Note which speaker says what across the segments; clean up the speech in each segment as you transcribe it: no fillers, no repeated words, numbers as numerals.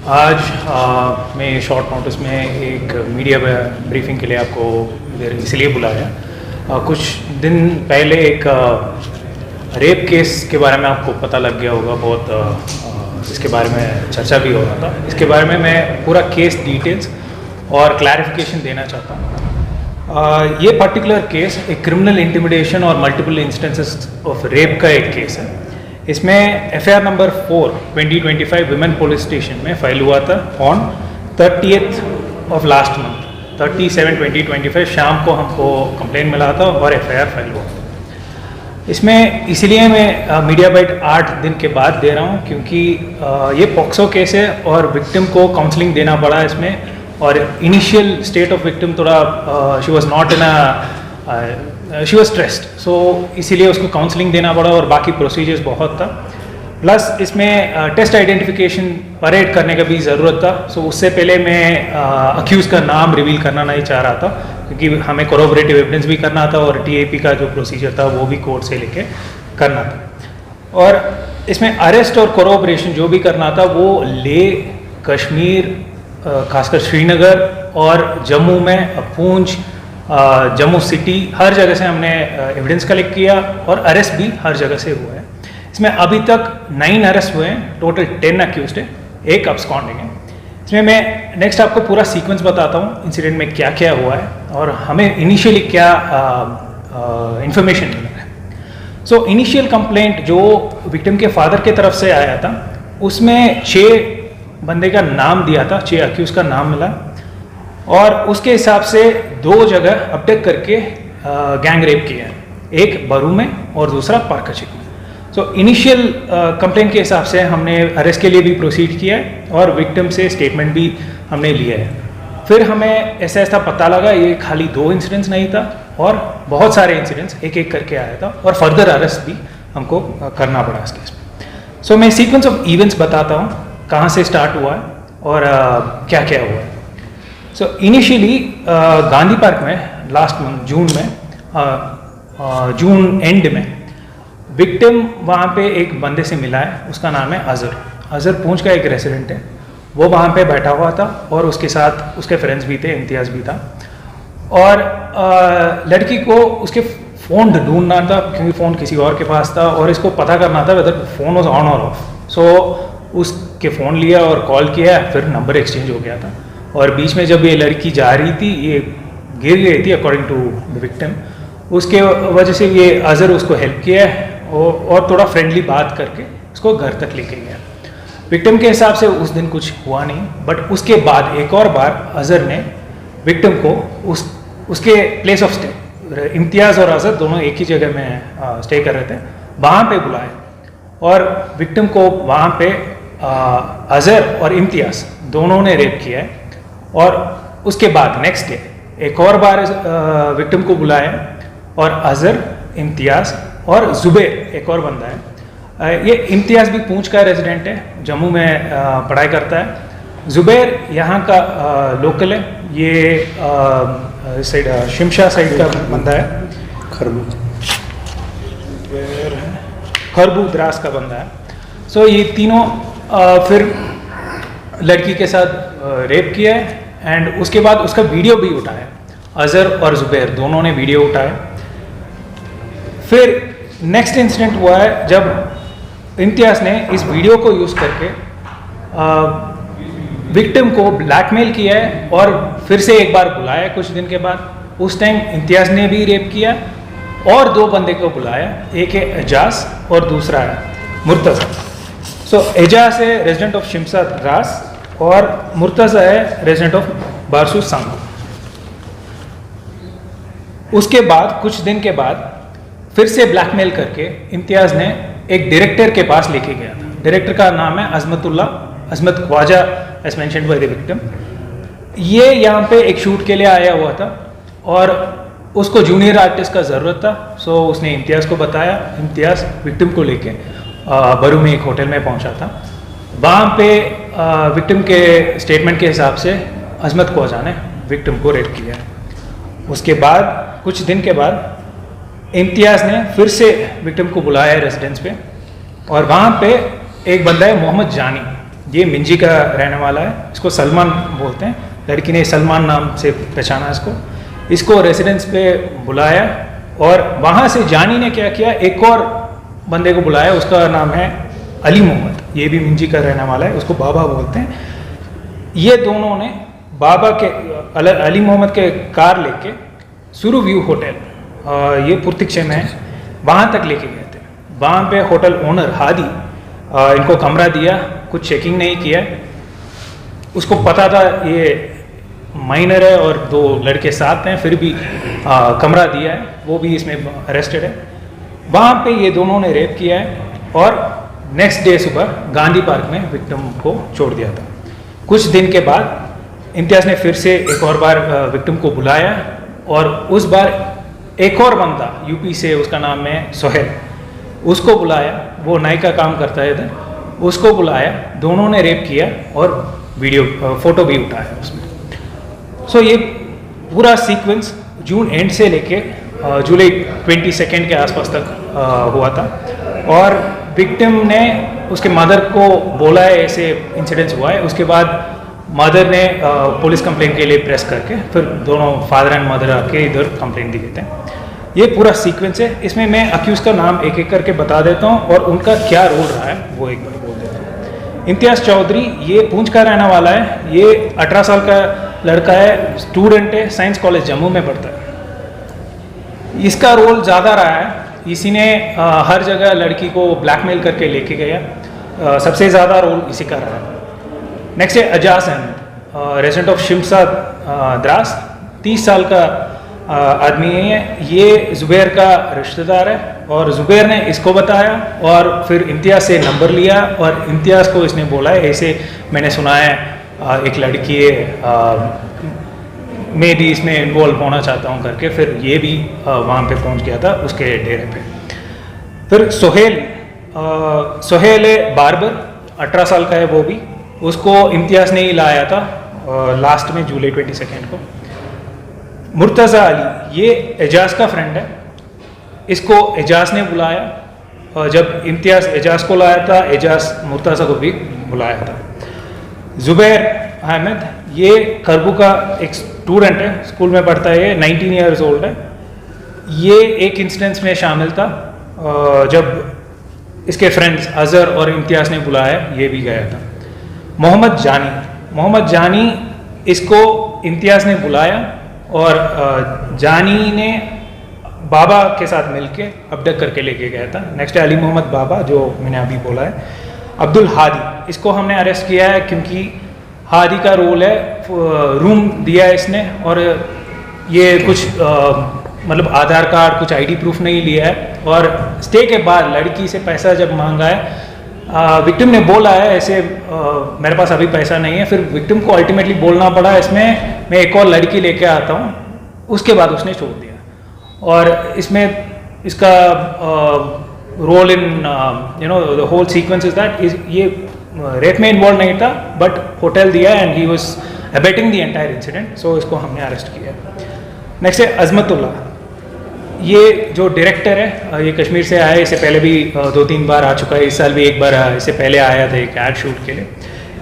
Speaker 1: आज मैं short notice में एक मीडिया ब्रीफिंग के लिए आपको इधर इसलिए बुलाया। कुछ दिन पहले एक रेप केस के बारे में आपको पता लग गया होगा, बहुत इसके बारे में चर्चा भी हो रहा था। इसके बारे में मैं पूरा केस डिटेल्स और क्लैरिफिकेशन देना चाहता हूँ। ये पर्टिकुलर केस एक क्रिमिनल इंटिमिडेशन और मल्टीपल इंस्टेंसेस ऑफ रेप का एक केस है। इसमें FIR number 4 2025 women police station में फाइल हुआ था on 30th of last month 37/2025 शाम को हमको कंप्लेन मिला था और FIR फाइल हुआ। इसमें इसलिए मैं मीडिया बाइट 8 दिन के बाद दे रहा हूँ क्योंकि ये पॉक्सो केस है और विक्टिम को काउंसलिंग देना पड़ा इसमें। और इनिशियल स्टेट ऑफ विक्टिम थोड़ा she was not in she was stressed, so इसीलिए उसको काउंसलिंग देना पड़ा और बाकी प्रोसीजर्स बहुत था। प्लस इसमें टेस्ट आइडेंटिफिकेशन परेड करने का भी ज़रूरत था। सो उससे पहले मैं अक्यूज़ का नाम रिवील करना नहीं चाह रहा था क्योंकि हमें कोरोबरेटिव एविडेंस भी करना था और TAP का जो प्रोसीजर था वो भी कोर्ट से लेके करना था। और इसमें अरेस्ट और कोरोबरेशन जो भी करना था वो लेह, कश्मीर, खासकर श्रीनगर और जम्मू में पूंछ, जम्मू सिटी, हर जगह से हमने एविडेंस कलेक्ट किया और अरेस्ट भी हर जगह से हुआ है। इसमें अभी तक 9 अरेस्ट हुए हैं, टोटल 10 अक्यूज्ड है, 1 अब्सकॉन्डिंग है। इसमें मैं नेक्स्ट आपको पूरा सीक्वेंस बताता हूँ इंसिडेंट में क्या क्या हुआ है और हमें इनिशियली क्या इंफॉर्मेशन मिला है। सो इनिशियल कंप्लेंट जो विक्टिम के फादर के तरफ से आया था उसमें 6 बंदे का नाम दिया था, 6 अक्यूज का नाम मिला और उसके हिसाब से 2 जगह अपटेक करके गैंग रेप किया है, एक बरू में और दूसरा पारकचिक में। सो इनिशियल कंप्लेंट के हिसाब से हमने अरेस्ट के लिए भी प्रोसीड किया है और विक्टिम से स्टेटमेंट भी हमने लिया है। फिर हमें ऐसा पता लगा ये खाली 2 इंसिडेंट्स नहीं था और बहुत सारे इंसिडेंट्स एक एक करके आया था और फर्दर अरेस्ट भी हमको करना पड़ा इस केस में। सो मैं सीक्वेंस ऑफ इवेंट्स बताता हूँ कहाँ से स्टार्ट हुआ है और क्या क्या हुआ है। सो इनिशियली गांधी पार्क में लास्ट मंथ जून एंड में विक्टिम वहाँ पे एक बंदे से मिला है, उसका नाम है अजहर पूंछ का एक रेसिडेंट है। वो वहाँ पे बैठा हुआ था और उसके साथ उसके फ्रेंड्स भी थे, इम्तियाज़ भी था। और लड़की को उसके फ़ोन ढूंढना था क्योंकि फ़ोन किसी और के पास था और इसको पता करना था वेदर फ़ोन वॉज ऑन और ऑफ। सो उसके फ़ोन लिया और कॉल किया, फिर नंबर एक्सचेंज हो गया था। और बीच में जब ये लड़की जा रही थी ये गिर गई थी अकॉर्डिंग टू द विक्टिम, उसके वजह से ये अजहर उसको हेल्प किया है और थोड़ा फ्रेंडली बात करके उसको घर तक लेके गया। विक्टिम के हिसाब से उस दिन कुछ हुआ नहीं, बट उसके बाद एक और बार अजहर ने विक्टिम को उसके प्लेस ऑफ स्टे, इम्तियाज़ और अजहर दोनों एक ही जगह में स्टे कर रहे थे, वहाँ पे बुलाया और विक्टिम को वहाँ पे अजहर और इम्तियाज़ दोनों ने रेप किया है। और उसके बाद नेक्स्ट डे एक और बार विक्टिम को बुलाया और अजहर, इम्तियाज़ और जुबैर एक और बंदा है। ये इम्तियाज़ भी पूंछ का रेजिडेंट है, जम्मू में पढ़ाई करता है। जुबैर यहाँ का लोकल है, ये साइड शिमशा साइड का बंदा है, खरबू द्रास का बंदा है। सो ये तीनों फिर लड़की के साथ रेप किया है एंड उसके बाद उसका वीडियो भी उठाया। अजहर और जुबैर दोनों ने वीडियो उठाया। फिर नेक्स्ट इंसिडेंट हुआ है जब इम्तियाज़ ने इस वीडियो को यूज़ करके विक्टिम को ब्लैकमेल किया है और फिर से एक बार बुलाया कुछ दिन के बाद। उस टाइम इम्तियाज़ ने भी रेप किया और 2 बंदे को बुलाया, एक है एजाज और दूसरा है मुर्तज़ा। सो एजाज है रेजिडेंट ऑफ शिमशा द्रास और मुर्तज़ा है रेजिडेंट ऑफ बारसू सांगो। उसके बाद कुछ दिन के बाद फिर से ब्लैकमेल करके इम्तियाज़ ने एक डायरेक्टर के पास लेके गया था। डायरेक्टर का नाम है Azmat Khwaja as mentioned by the victim. ये यहाँ पे एक शूट के लिए आया हुआ था और उसको जूनियर आर्टिस्ट का ज़रूरत था। सो उसने इम्तियाज़ को बताया। इम्तियाज़ विक्टिम को लेके बरू में एक होटल में पहुँचा था। वहाँ पे विक्टिम के स्टेटमेंट के हिसाब से अजमत ख्वाजा ने विक्टिम को रेप किया। उसके बाद कुछ दिन के बाद इम्तियाज़ ने फिर से विक्टिम को बुलाया रेजिडेंस पे और वहाँ पे एक बंदा है मोहम्मद जानी, ये मिंजी का रहने वाला है, इसको सलमान बोलते हैं, लड़की ने सलमान नाम से पहचाना इसको रेसिडेंस पे बुलाया और वहाँ से जानी ने क्या किया, एक और बंदे को बुलाया, उसका नाम है अली मोहम्मद, ये भी मिंजी का रहने वाला है, उसको बाबा बोलते हैं। ये दोनों ने बाबा के अली मोहम्मद के कार लेके सुरु व्यू होटल, ये पुर्तिक्षे में है, वहाँ तक लेके गए थे। वहाँ पे होटल ओनर हादी इनको कमरा दिया, कुछ चेकिंग नहीं किया, उसको पता था ये माइनर है और 2 लड़के साथ हैं, फिर भी कमरा दिया है, वो भी इसमें अरेस्टेड है। वहाँ पे ये दोनों ने रेप किया है और नेक्स्ट डे सुबह गांधी पार्क में विक्टिम को छोड़ दिया था। कुछ दिन के बाद इम्तियाज़ ने फिर से एक और बार विक्टिम को बुलाया और उस बार एक और बंदा यूपी से, उसका नाम है सोहेल, उसको बुलाया, वो नाई का काम करता है इधर, उसको बुलाया, दोनों ने रेप किया और वीडियो फोटो भी उठाया उसमें। सो ये पूरा सीक्वेंस जून एंड से लेके जुलाई 22 के आसपास तक हुआ था और विक्टिम ने उसके मदर को बोला है ऐसे इंसिडेंट्स हुआ है। उसके बाद मदर ने पुलिस कंप्लेंट के लिए प्रेस करके फिर दोनों फादर एंड मदर आके इधर कंप्लेंट दिए थे। ये पूरा सीक्वेंस है, इसमें मैं अक्यूज़ का नाम एक एक करके बता देता हूँ और उनका क्या रोल रहा है वो एक बार बोल देता हूँ। इम्तियाज़ चौधरी ये पूंछ का रहने वाला है, ये 18 साल का लड़का है, स्टूडेंट है, साइंस कॉलेज जम्मू में पढ़ता है। इसका रोल ज़्यादा रहा है, इसी ने हर जगह लड़की को ब्लैकमेल करके लेके गया, सबसे ज़्यादा रोल इसी का रहा है। नेक्स्ट है अजाज अहमद, रेजिडेंट ऑफ शिमसा द्रास, 30 साल का आदमी है। ये ज़ुबैर का रिश्तेदार है और ज़ुबैर ने इसको बताया और फिर इम्तियाज़ से नंबर लिया और इम्तियाज़ को इसने बोला है ऐसे मैंने सुना है एक लड़की है, मैं भी इसमें इन्वॉल्व होना चाहता हूँ करके, फिर ये भी वहाँ पे पहुँच गया था उसके डेरे पे। फिर सोहेल है बार्बर, 18 साल का है वो भी, उसको इम्तियाज़ ने ही लाया था लास्ट में जुलाई 22 को। मुर्तज़ा अली ये एजाज का फ्रेंड है, इसको एजाज ने बुलाया और जब इम्तियाज़ एजाज को लाया था, एजाज मुर्तज़ा को भी बुलाया था। ज़ुबैर अहमद ये करबू का एक स्टूडेंट है, स्कूल में पढ़ता है, ये 19 ईयर्स ओल्ड है। ये एक इंसिडेंस में शामिल था जब इसके फ्रेंड्स अज़हर और इम्तियाज़ ने बुलाया, ये भी गया था। मोहम्मद जानी इसको इम्तियाज़ ने बुलाया और जानी ने बाबा के साथ मिलके अबडक करके लेके गया था। नेक्स्ट है अली मोहम्मद बाबा, जो मैंने अभी बोला है। अब्दुल हादी, इसको हमने अरेस्ट किया है क्योंकि हादी का रोल है, रूम दिया है इसने और ये कुछ मतलब आधार कार्ड, कुछ आईडी प्रूफ नहीं लिया है और स्टे के बाद लड़की से पैसा जब मांगा है, विक्टिम ने बोला है ऐसे मेरे पास अभी पैसा नहीं है, फिर विक्टिम को अल्टीमेटली बोलना पड़ा इसमें मैं एक और लड़की लेके आता हूँ, उसके बाद उसने छोड़ दिया। और इसमें इसका role in the whole sequence is that ये रेप में इन्वॉल्व नहीं था बट होटल दिया and he was abetting the entire incident, so इसको हमने अरेस्ट किया। नेक्स्ट है अजमतुल्ला, ये जो डायरेक्टर है ये कश्मीर से आया है, इससे पहले भी 2-3 बार आ चुका है, इस साल भी एक बार इससे पहले आया था एक एड शूट के लिए।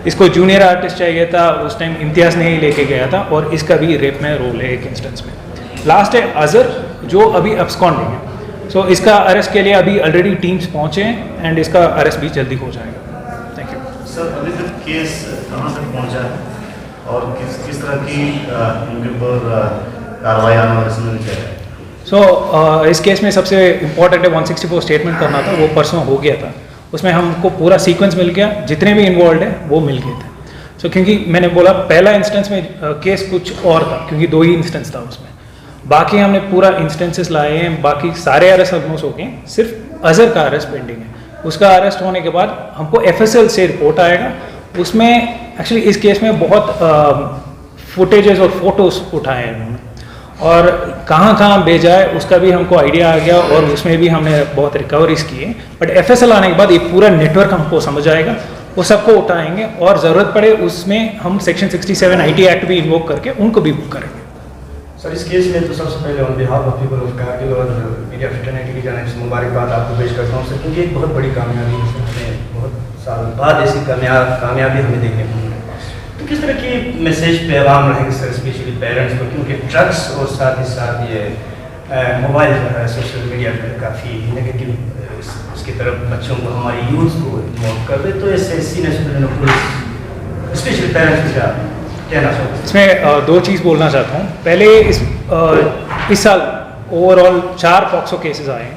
Speaker 1: इसको जूनियर आर्टिस्ट चाहिए था, उस टाइम इम्तियाज़ ने ही लेके गया था और इसका भी रेप में रोल है एक इंस्टेंस में। लास्ट है अज़हर, जो अभी अब्सकॉन्डिंग है, सो इसका अरेस्ट के लिए अभी ऑलरेडी टीम्स पहुँचे हैं एंड इसका अरेस्ट भी जल्दी हो जाएगा। Thank you
Speaker 2: sir. अभी तक केस कहाँ तक पहुँचा है और किस तरह की इनके ऊपर कार्रवाई आने वाले समय में क्या है?
Speaker 1: इस केस में सबसे इम्पॉर्टेंट है 164 स्टेटमेंट करना था, वो परसों हो गया था, उसमें हमको पूरा सीक्वेंस मिल गया, जितने भी इन्वॉल्व है वो मिल गए थे। क्योंकि मैंने बोला पहला इंस्टेंस में केस कुछ और था, क्योंकि 2 ही इंस्टेंस था उसमें, बाकी हमने पूरा इंस्टेंसेस लाए हैं, बाकी सारे अरेस्ट ऑलमोस्ट हो गए, सिर्फ अज़हर का अरेस्ट पेंडिंग है। उसका अरेस्ट होने के बाद हमको FSL से रिपोर्ट आएगा, उसमें एक्चुअली इस केस में बहुत फुटेजेस और फोटोज उठाए हैं उन्होंने और कहाँ कहाँ भेजा है उसका भी हमको आइडिया आ गया और उसमें भी हमने बहुत रिकवरीज किए। बट FSL आने के बाद ये पूरा नेटवर्क हमको समझ आएगा, वो सबको उठाएंगे और ज़रूरत पड़े उसमें हम सेक्शन 67 IT एक्ट भी इन्वोक करके उनको भी बुक करेंगे।
Speaker 3: सर, इस केस में तो सबसे पहले on behalf of people of Kargil और मीडिया फ्रेटर्निटी की जानिब से मुबारकबाद आपको पेश करता हूँ सर, क्योंकि एक बहुत बड़ी कामयाबी है, बहुत साल बाद ऐसी कामयाबी हमें देखने को मिली। तो किस तरह की मैसेज पैगाम रहेंगे सर, स्पेशली पेरेंट्स को, क्योंकि ड्रग्स और साथ ही साथ ये मोबाइल जो है सोशल मीडिया पर काफ़ी नेगेटिव उसकी तरफ बच्चों को, हमारी यूथ को इन्वॉल्व कर दे, तो ऐसे सीनियर स्टूडेंट स्पेशली पेरेंट्स को क्या कहना चाहते हैं?
Speaker 1: इसमें दो चीज़ बोलना चाहता हूँ। पहले इस साल ओवरऑल 4 पॉक्सो केसेस आए हैं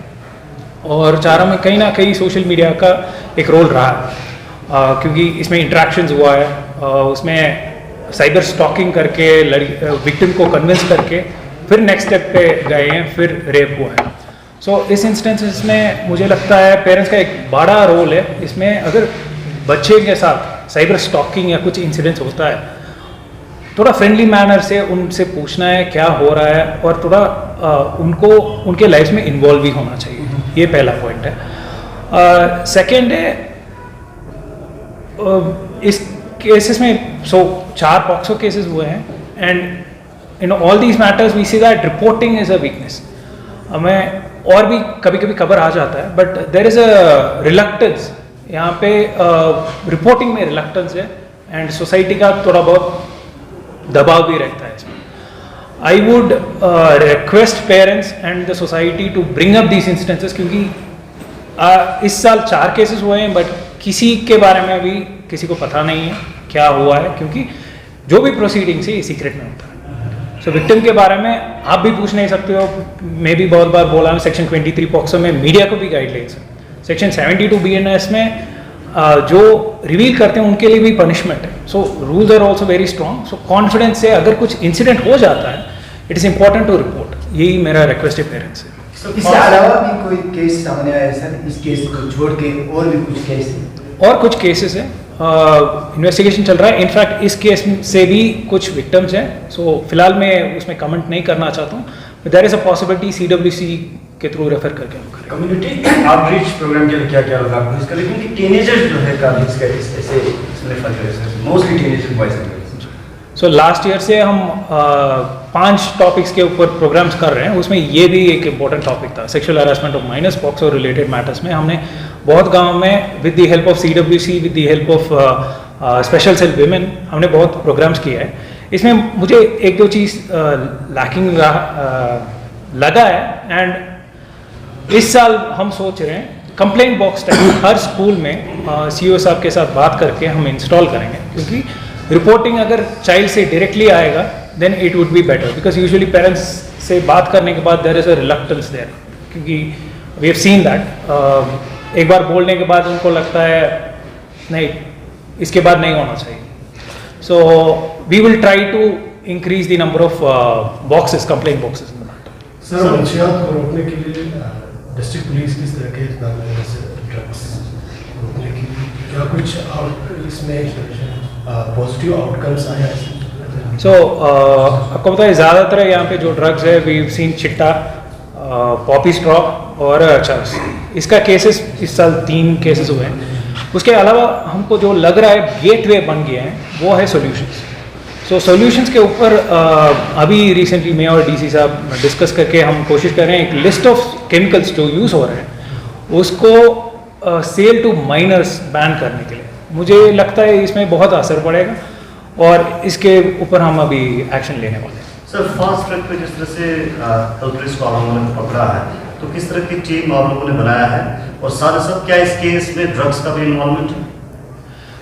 Speaker 1: और चारों में कहीं ना कहीं सोशल मीडिया का एक रोल रहा है, क्योंकि इसमें इंट्रैक्शंस हुआ है, उसमें साइबर स्टॉकिंग करके विक्टिम को कन्विंस करके फिर नेक्स्ट स्टेप पे गए हैं, फिर रेप हुआ है। सो इस इंस्टेंसेस में मुझे लगता है पेरेंट्स का एक बड़ा रोल है इसमें। अगर बच्चे के साथ साइबर स्टॉकिंग या कुछ इंसिडेंट्स होता है, थोड़ा फ्रेंडली मैनर से उनसे पूछना है क्या हो रहा है और थोड़ा उनको उनके लाइफ में इन्वॉल्व भी होना चाहिए। ये पहला पॉइंट है। सेकंड है, इस केसेस में 4 पॉक्सो केसेस हुए हैं and in all these matters we see that reporting is a weakness. हमें और भी कभी कभी खबर आ जाता है but there is a reluctance, यहाँ पे रिपोर्टिंग में रिलक्टेंस है एंड सोसाइटी का थोड़ा बहुत दबाव भी रहता है इसमें। I would request parents and the society to bring up these instances, क्योंकि इस साल 4 केसेस हुए हैं बट किसी के बारे में अभी किसी को पता नहीं है क्या हुआ है, क्योंकि जो भी प्रोसीडिंग्स है ये सीक्रेट में होता है। सो विक्टिम के बारे में आप भी पूछ नहीं सकते हो। मैं भी बहुत बार बोला हूँ, सेक्शन 23 पॉक्सो में मीडिया को भी गाइडलाइंस है। सेक्शन 72 BNS में जो रिवील करते हैं उनके लिए भी पनिशमेंट है। So rules are also very strong. So confidence से अगर कुछ इंसिडेंट हो जाता है, it is important to report. यही मेरा रिक्वेस्ट है पेरेंट्स से।
Speaker 4: इसके अलावा भी कोई केस सामने आया सर? इस केस को छोड़ के और भी कुछ केस?
Speaker 1: और कुछ केसेस हैं, इन्वेस्टिगेशन चल रहा है। इनफैक्ट इस केस से भी कुछ विक्टिम्स हैं। सो फिलहाल मैं उसमें कमेंट नहीं करना चाहता हूँ, but there is a possibility CWC के थ्रू रेफर करके हम करें।
Speaker 3: कम्युनिटी आउटरीच प्रोग्राम के लिए क्या क्या होगा आपको इसका? लेकिन टीनेजर्स जो है काफी ऐसे इसमें फंस गए सर, मोस्टली टीनेजर बॉयज हैं।
Speaker 1: सो लास्ट ईयर से हम 5 टॉपिक्स के ऊपर प्रोग्राम्स कर रहे हैं। उसमें ये भी एक इम्पॉर्टेंट टॉपिक था, sexual harassment of minors, POCSO related matters में हमने बहुत गांव में with the help of CWC, with the help of special cell women, हमने बहुत प्रोग्राम्स किया है। इसमें मुझे 1-2 चीज़ लैकिंग लगा है एंड इस साल हम सोच रहे हैं कंप्लेंट बॉक्स टाइप हर स्कूल में CEO साहब के साथ बात करके हम इंस्टॉल करेंगे, क्योंकि रिपोर्टिंग अगर चाइल्ड से डायरेक्टली आएगा then it would be better, because usually parents से बात करने के बाद there is a reluctance there, क्योंकि वी हैव सीन दैट एक बार बोलने के बाद उनको लगता है नहीं, इसके बाद नहीं होना चाहिए। So we will try to increase the number of boxes, complaint boxes in the matter.
Speaker 5: Sir, मंशियात को रोकने के लिए डिस्ट्रिक्ट पुलिस किस तरह के इक़दाम ले रही है ड्रग्स रोकने के लिए? क्या कुछ इसमें पॉजिटिव आउटकम्स आया है?
Speaker 1: सो आपको पता है ज़्यादातर यहाँ पे जो ड्रग्स है, वी सीन चिट्टा, पॉपी स्ट्रॉ और चरस। इसका केसेस इस साल 3 केसेस हुए हैं। उसके अलावा हमको जो लग रहा है गेटवे बन गया है वो है सॉल्यूशंस। सो सॉल्यूशंस के ऊपर अभी रिसेंटली मैं और DC साहब डिस्कस करके हम कोशिश कर रहे हैं एक लिस्ट ऑफ केमिकल्स जो यूज़ हो रहे हैं उसको सेल टू माइनर्स बैन करने के लिए। मुझे लगता है इसमें बहुत असर पड़ेगा और इसके ऊपर हम अभी एक्शन लेने वाले हैं।
Speaker 2: सर, फास्ट ट्रैक पे जिस तरह से कल्प्रिट्स को आप लोगों ने पकड़ा है, तो किस तरह की टीम आप लोगों ने बनाया है और साथ ही साथ क्या इस केस में ड्रग्स का भी इन्वॉल्वमेंट है?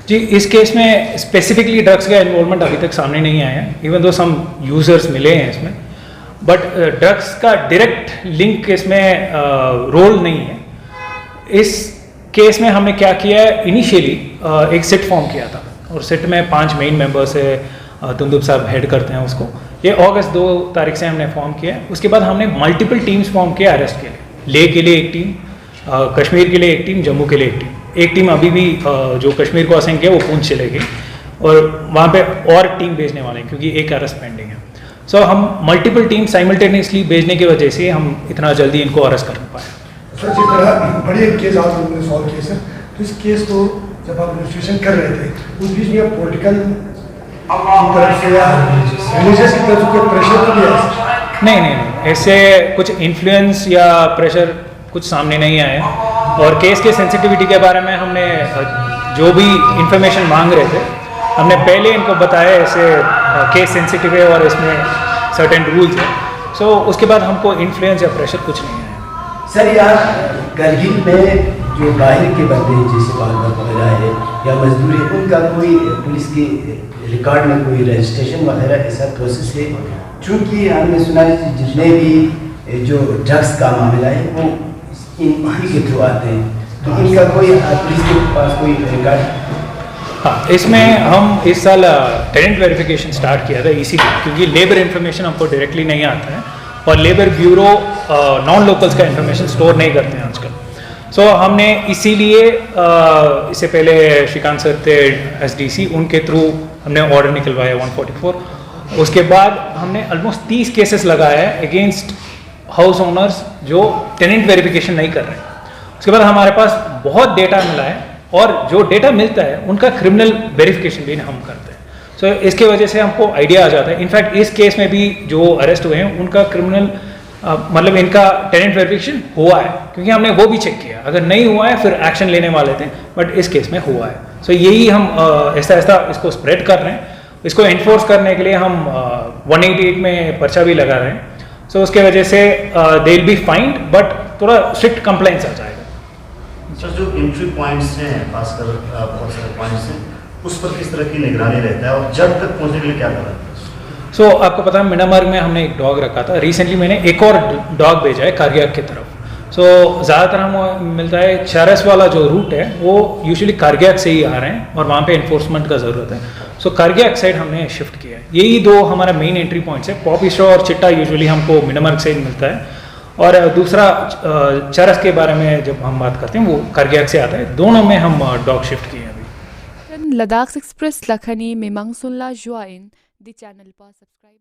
Speaker 1: जी, इस केस में स्पेसिफिकली ड्रग्स का इन्वॉल्वमेंट अभी तक सामने नहीं आया है, इवन दो सम यूजर्स मिले हैं इसमें, बट ड्रग्स का डायरेक्ट लिंक इसमें रोल नहीं है। इस केस में हमने क्या किया है, इनिशियली एक सिट फॉर्म किया था और सिट में 5 मेन मेंबर्स है, तुंदुब साहब हेड करते हैं उसको। ये अगस्त 2 तारीख से हमने फॉर्म किया है। उसके बाद हमने मल्टीपल टीम्स फॉर्म किया अरेस्ट के लिए। लेह के लिए एक टीम, कश्मीर के लिए एक टीम, जम्मू के लिए एक टीम। एक टीम अभी भी जो कश्मीर को असाइन किया वो पूंछ चले गई और वहाँ पे और टीम भेजने वाले हैं क्योंकि एक अरेस्ट पेंडिंग है। सो हम मल्टीपल टीम साइमल्टेनियसली भेजने की वजह से हम इतना जल्दी इनको अरेस्ट कर पाए।
Speaker 5: सर, जिस तरह बड़ी एक केस आप लोगों ने सॉल्व किया सर, तो इस केस को जब आप इन्वेस्टिगेशन कर रहे थे उस बीच में पॉलिटिकल तरफ से या रिलीजियस की तरफ से प्रेशर तो नहीं आया?
Speaker 1: नहीं, ऐसे कुछ इन्फ्लुएंस या प्रेशर कुछ सामने नहीं आया और केस के सेंसिटिविटी के बारे में हमने जो भी इंफॉर्मेशन मांग रहे थे हमने पहले इनको बताया ऐसे केस सेंसिटिव है और इसमें सर्टेन रूल्स है। सो उसके बाद हमको इन्फ्लुएंस या प्रेशर कुछ नहीं आया।
Speaker 4: सर यार करगिल में जो बाहर के बंदे हैं जैसे बाल वगैरह है या मजदूरी, उनका कोई पुलिस के रिकॉर्ड में कोई रजिस्ट्रेशन वगैरह ऐसा प्रोसेस है? चूँकि हमने सुना है कि जितने भी जो ड्रग्स का मामला है वो इन्हीं के थ्रू आते हैं, तो इनका कोई पुलिस के पास कोई रिकॉर्ड?
Speaker 1: हाँ, इसमें हम इस साल टेनेंट वेरिफिकेशन स्टार्ट किया था इसीलिए, क्योंकि लेबर इन्फॉर्मेशन हमको डायरेक्टली नहीं आता है और लेबर ब्यूरो नॉन लोकल्स का इन्फॉर्मेशन स्टोर नहीं करते हैं आजकल। सो हमने इसीलिए इससे पहले श्रीकांत सर थे SDC, उनके थ्रू हमने ऑर्डर निकलवाया 144। उसके बाद हमने ऑलमोस्ट 30 केसेस लगाया है अगेंस्ट हाउस ओनर्स जो टेनेंट वेरिफिकेशन नहीं कर रहे हैं। उसके बाद हमारे पास बहुत डेटा मिला है और जो डेटा मिलता है उनका क्रिमिनल वेरिफिकेशन भी हम करते हैं। सो इसके वजह से हमको आइडिया आ जाता है। इनफैक्ट इस केस में भी जो अरेस्ट हुए हैं उनका क्रिमिनल मतलब इनका टेनेंट वेरिफिकेशन हुआ है, क्योंकि हमने वो भी चेक किया। अगर नहीं हुआ है फिर एक्शन लेने वाले थे, बट इस केस में हुआ है। सो यही हम ऐसा ऐसा इसको स्प्रेड कर रहे हैं। इसको इन्फोर्स करने के लिए हम 188 में पर्चा भी लगा रहे हैं। सो उसके वजह से they will be find, but थोड़ा स्ट्रिक्ट कंप्लेंट्स आ जाएगा।
Speaker 2: सर जो एंट्री पॉइंट्स हैं, खासकर बहुत सारे पॉइंट्स हैं, उस पर किस तरह की निगरानी रहता है और जब तक पहुंचने के लिए क्या करना है?
Speaker 1: सो आपको पता है मिनामार्ग में हमने एक डॉग रखा था। रिसेंटली मैंने एक और डॉग भेजा है कारगिल की तरफ। सो ज़्यादातर हम मिलता है चरस वाला जो रूट है वो यूजुअली कारगिल से ही आ रहे हैं और वहाँ पे इन्फोर्समेंट का ज़रूरत है। सो कारगिल साइड हमने शिफ्ट किया है। यही दो हमारा मेन एंट्री पॉइंट्स है। पॉपी स्ट्रॉ और चिट्टा यूजुअली हमको मिनामार्ग से मिलता है, और दूसरा चरस के बारे में जब हम बात करते हैं वो कारगिल से आता है। दोनों में हम डॉग शिफ्ट किए हैं अभी।
Speaker 6: Ladakh Express Lakhani memang sunla join di channel pa subscribe.